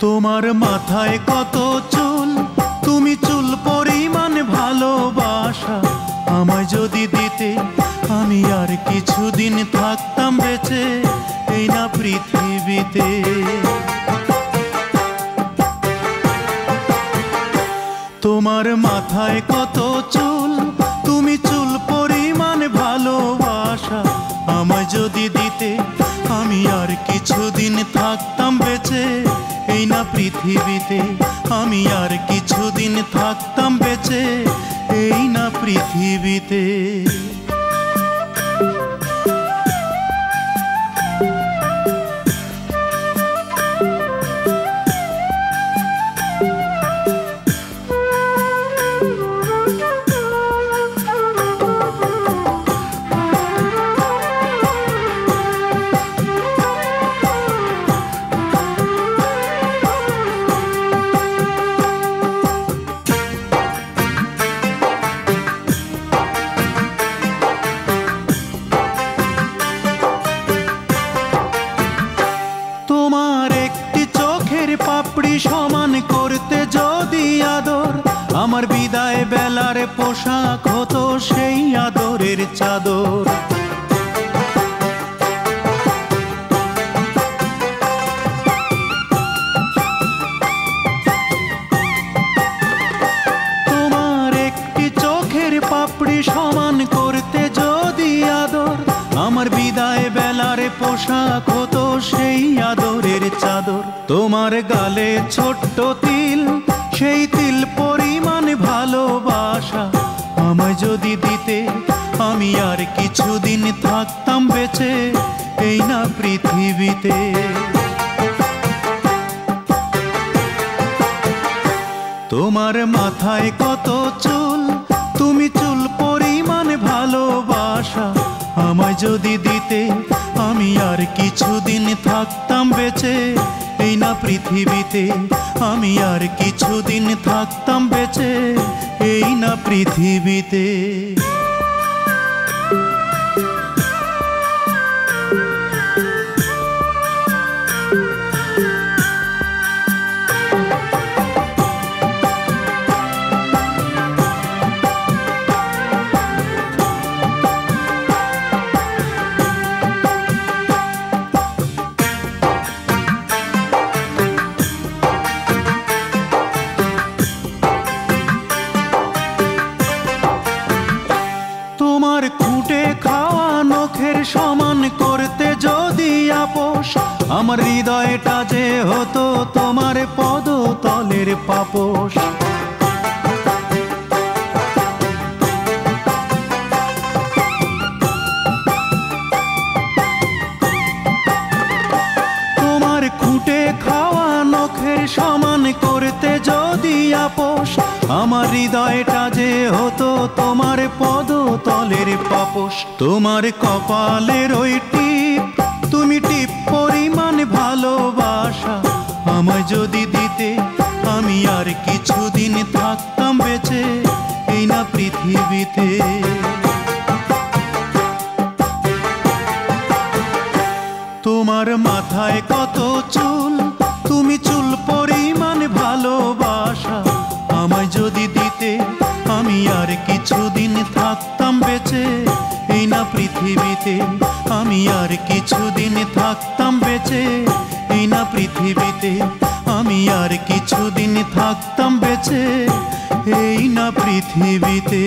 তোমার মাথায় কত চুল, তুমি চুল পরিমাণ ভালোবাসা আমায় যদি দিতে, আমি আর কিছুদিন থাকতাম বেঁচে এই না পৃথিবীতে। তোমার মাথায় কত চুল, তুমি চুল পরিমাণ ভালোবাসা আমায় যদি দিতে, আমি আর কিছুদিন থাকতাম বেঁচে এই না পৃথিবীতে। আমি আর কিছুদিন থাকতাম বেঁচে এই না পৃথিবীতে। পাপড়ি সমান করতে যদি আদর, আমার বিদায় বেলার পোশাক হতো সেই আদরের চাদর। তোমার একটি চোখের পাপড়ি সমান করতে যদি আদর, আমার বিদায় বেলার পোশাক হতো সেই আদরের চাদর। তোমার গালে ছোট্ট তিল, সেই তিল পরিমাণ ভালোবাসা আমায় যদি দিতে, আমি আর কিছুদিন থাকতাম বেঁচে এই না পৃথিবীতে। তোমার মাথায় কত চুল, তুমি চুল পরিমাণ ভালোবাসা আমায় যদি দিতে, আমি আর কিছুদিন থাকতাম বেঁচে এই না পৃথিবীতে। আমি আর কিছুদিন থাকতাম বেঁচে এই না পৃথিবীতে। তোমার খুঁটে খাওয়া নখের সমান করতে যদি আপোষ, আমার হৃদয়টা যে হতো তোমার পদতলের পাপোশ। তোমার খুঁটে খাওয়া নখের সমান করতে যদি আপোষ, আমার হৃদয়টা যে হতো তোমার পদতলের পাপোশ। তোমার কপালের ওই টিপ, তুমি টিপ পরিমাণ ভালোবাসা আমায় যদি দিতে, আমি আর কিছুদিন থাকতাম বেঁচে এই না পৃথিবীতে। তোমার মাথায় কত চুল, তুমি চুল পরিমাণ ভালোবাসা আমায় যদি দিতে, আমি আর কিছুদিন থাকতাম বেঁচে এই না পৃথিবীতে। আমি আর কিছুদিন থাকতাম বেঁচে এই না পৃথিবীতে। আমি আর কিছুদিন থাকতাম বেঁচে এই না পৃথিবীতে।